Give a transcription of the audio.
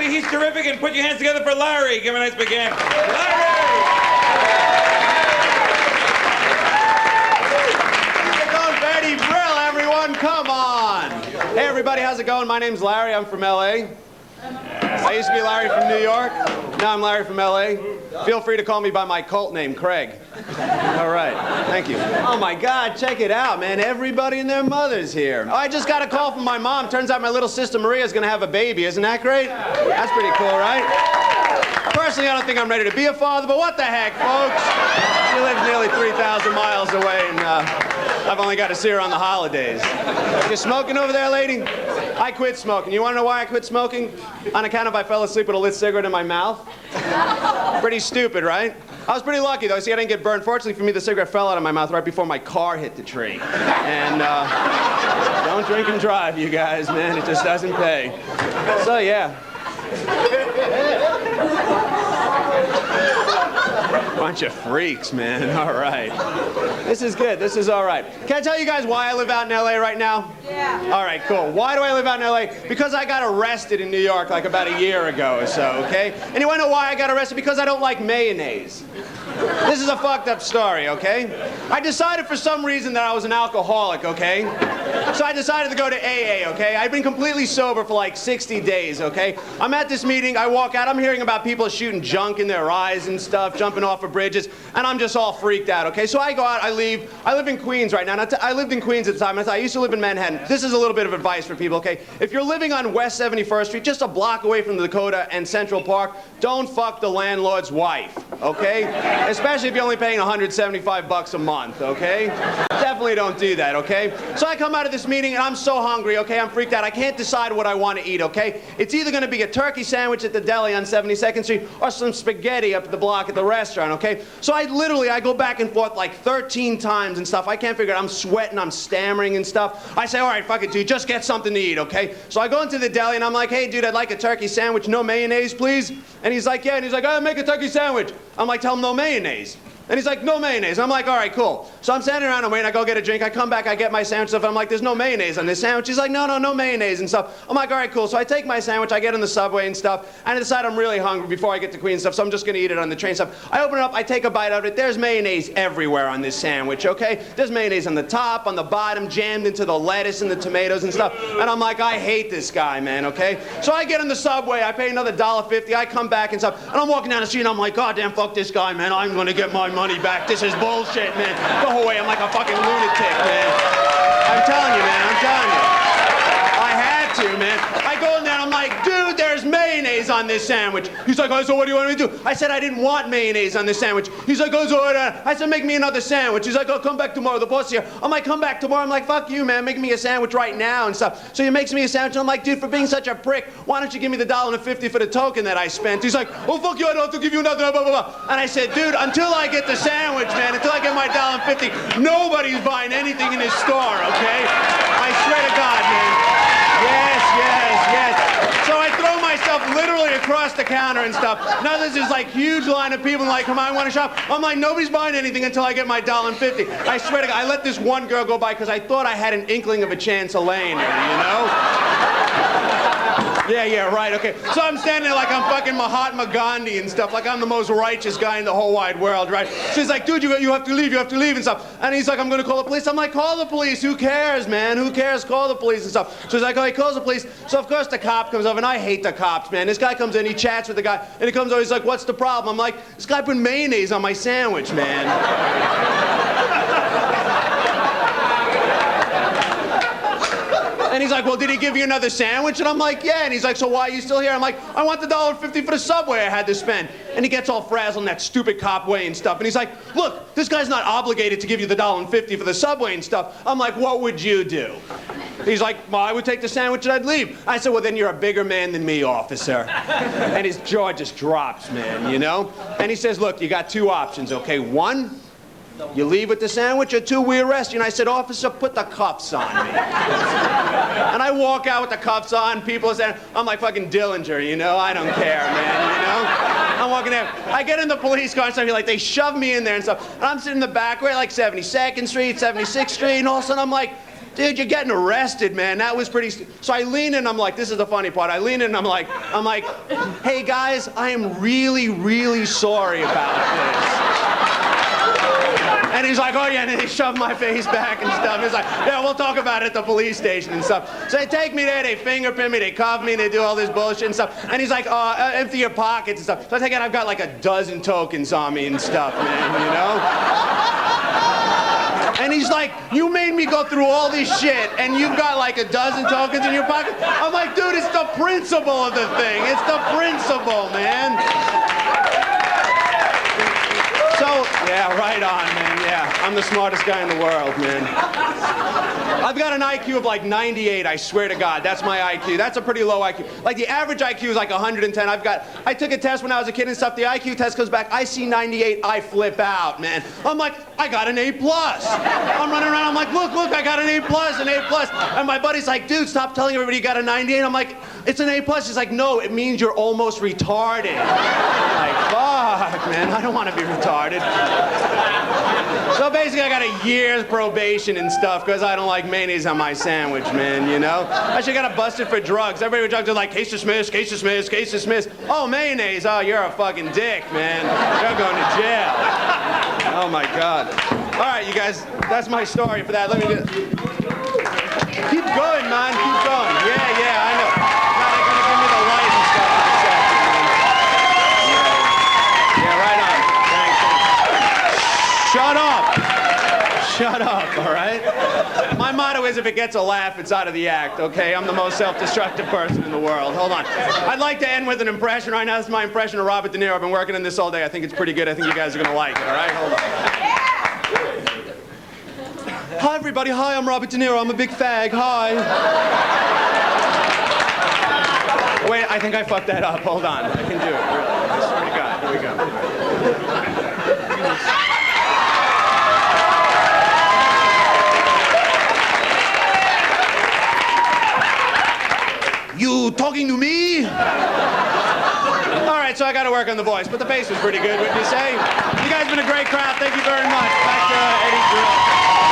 everybody. He's terrific. And put your hands together for Larry. Give him a nice big hand. Larry! How's it going, Betty Brill, everyone? Come on. Hey, everybody. How's it going? My name's Larry. I'm from L.A. I used to be Larry from New York. Now I'm Larry from L.A. Feel free to call me by my cult name, Craig. All right. Thank you. Oh, my God. Check it out, man. Everybody and their mother's here. Oh, I just got a call from my mom. Turns out my little sister Maria's going to have a baby. Isn't that great? That's pretty cool, right? Personally, I don't think I'm ready to be a father, but what the heck, folks? She lives nearly 3,000 miles away, and I've only got to see her on the holidays. You smoking over there, lady? I quit smoking. You want to know why I quit smoking? On account of I fell asleep with a lit cigarette in my mouth. Pretty stupid, right? I was pretty lucky, though. See, I didn't get burned. Fortunately for me, the cigarette fell out of my mouth right before my car hit the tree. And don't drink and drive, you guys, man. It just doesn't pay. So, yeah. Bunch of freaks, man. All right. This is good. This is all right. Can I tell you guys why I live out in L.A. right now? Yeah. All right, cool. Why do I live out in L.A.? Because I got arrested in New York like about a year ago or so, okay? And you want to know why I got arrested? Because I don't like mayonnaise. This is a fucked up story, okay? I decided for some reason that I was an alcoholic, okay? So I decided to go to AA, okay? I've been completely sober for like 60 days, okay? I'm at this meeting, I walk out, I'm hearing about people shooting junk in their eyes and stuff, jumping off of bridges, and I'm just all freaked out, okay? So I go out, I leave. I live in Queens right now. I lived in Queens at the time. I used to live in Manhattan. This is a little bit of advice for people, okay? If you're living on West 71st Street, just a block away from the Dakota and Central Park, don't fuck the landlord's wife, okay? Especially if you're only paying $175 a month, okay? Definitely don't do that, okay? So I come out of this meeting and I'm so hungry, okay? I'm freaked out. I can't decide what I want to eat, okay? It's either going to be a turkey sandwich at the deli on 72nd Street or some spaghetti up the block at the restaurant, okay? So I go back and forth like 13 times and stuff. I can't figure it out. I'm sweating, I'm stammering and stuff. I say, all right, fuck it, dude, just get something to eat, okay? So I go into the deli and I'm like, hey, dude, I'd like a turkey sandwich, no mayonnaise, please. And he's like, yeah, and he's like, make a turkey sandwich. I'm like, tell him no mayonnaise. And he's like, no mayonnaise. I'm like, all right, cool. So I'm standing around and waiting. I go get a drink. I come back. I get my sandwich stuff. And I'm like, there's no mayonnaise on this sandwich. He's like, no mayonnaise and stuff. I'm like, all right, cool. So I take my sandwich. I get on the subway and stuff. And I decide I'm really hungry before I get to Queens and stuff. So I'm just going to eat it on the train stuff. I open it up. I take a bite out of it. There's mayonnaise everywhere on this sandwich, okay? There's mayonnaise on the top, on the bottom, jammed into the lettuce and the tomatoes and stuff. And I'm like, I hate this guy, man, okay? So I get on the subway. I pay another $1.50. I come back and stuff. And I'm walking down the street and I'm like, God damn, fuck this guy, man. I'm going to get my money back. This is bullshit, man. The whole way, I'm like a fucking lunatic, man. I'm telling you, man. I'm telling you. I had to, man. I go in there, I'm like, dude, there's mayonnaise on this sandwich. He's like, oh, so what do you want me to do? I said I didn't want mayonnaise on this sandwich. He's like, oh, so what? I said, make me another sandwich. He's like, oh, come back tomorrow. The boss here. I'm like, come back tomorrow. I'm like, fuck you, man. Make me a sandwich right now and stuff. So he makes me a sandwich. And I'm like, dude, for being such a prick, why don't you give me the $1.50 for the token that I spent? He's like, oh, fuck you, I don't have to give you another, blah, blah, blah. And I said, dude, until I get the sandwich, man, until I get my $1.50, nobody's buying anything in this store, okay? I swear to God, man. Yes. So I throw myself literally across the counter and stuff. Now there's this like huge line of people like, come on, I want to shop. I'm like, nobody's buying anything until I get my $1.50. I swear to God, I let this one girl go by because I thought I had an inkling of a chance of laying her, you know? Yeah, right, okay. So I'm standing there like I'm fucking Mahatma Gandhi and stuff, like I'm the most righteous guy in the whole wide world, right? She's like, dude, you have to leave and stuff. And he's like, I'm gonna call the police. I'm like, call the police, who cares, man? Who cares? Call the police and stuff. So he's like, oh, he calls the police. So of course the cop comes over, and I hate the cops, man. This guy comes in, he chats with the guy, and he comes over, he's like, what's the problem? I'm like, this guy put mayonnaise on my sandwich, man. And he's like, well, did he give you another sandwich? And I'm like, yeah. And he's like, so why are you still here? I'm like, I want the $1.50 for the subway I had to spend. And he gets all frazzled in that stupid cop way and stuff. And he's like, look, this guy's not obligated to give you the $1.50 for the subway and stuff. I'm like, what would you do? He's like, well, I would take the sandwich and I'd leave. I said, well, then you're a bigger man than me, officer. And his jaw just drops, man, you know? And he says, look, you got two options, okay? One, you leave with the sandwich, or two, we arrest you. And I said, officer, put the cuffs on me. And I walk out with the cuffs on. People are saying, I'm like fucking Dillinger, you know? I don't care, man, you know? I'm walking there. I get in the police car and stuff, like, they shove me in there and stuff. And I'm sitting in the back, we're at like 72nd Street, 76th Street, and all of a sudden I'm like, dude, you're getting arrested, man. That was pretty. So I lean in, I'm like, this is the funny part. I lean in, I'm like, hey guys, I am really, really sorry about this. And he's like, oh yeah, and then he shoved my face back and stuff. He's like, yeah, we'll talk about it at the police station and stuff. So they take me there, they fingerprint me, they cuff me, and they do all this bullshit and stuff. And he's like, empty your pockets and stuff. So I take it, I've got like a dozen tokens on me and stuff, man, you know? And he's like, you made me go through all this shit, and you've got like a dozen tokens in your pocket? I'm like, dude, it's the principle of the thing. It's the principle, man. So, yeah, right on, man, yeah. I'm the smartest guy in the world, man. I've got an IQ of like 98, I swear to God. That's my IQ. That's a pretty low IQ. Like the average IQ is like 110. I took a test when I was a kid and stuff. The IQ test comes back. I see 98, I flip out, man. I'm like, I got an A+. I'm running around, I'm like, look, I got an A+, an A+. And my buddy's like, dude, stop telling everybody you got a 98. I'm like, it's an A+. He's like, no, it means you're almost retarded. I'm like, fuck, man, I don't want to be retarded. So basically, I got a year's probation and stuff because I don't like mayonnaise on my sandwich, man, you know? I should got busted for drugs. Everybody with drugs are like, case dismissed, case dismissed, case dismissed. Oh, mayonnaise, oh, you're a fucking dick, man. You're going to jail. Oh, my God. All right, you guys, that's my story for that. Let me just... Keep going, man, keep going. Yeah, I know. Now they're going to give me the light and stuff in a second, man. Yeah, right on. Thanks. Shut up. Shut up, all right? My motto is if it gets a laugh, it's out of the act, okay? I'm the most self-destructive person in the world. Hold on. I'd like to end with an impression right now. This is my impression of Robert De Niro. I've been working on this all day. I think it's pretty good. I think you guys are going to like it, all right? Hold on. Hi, everybody. Hi, I'm Robert De Niro. I'm a big fag. Hi. Wait, I think I fucked that up. Hold on. I can do it, really. I swear to God. Here we go. You talking to me? All right, so I got to work on the voice, but the bass was pretty good, wouldn't you say? You guys have been a great crowd. Thank you very much. Back to Eddie Drill.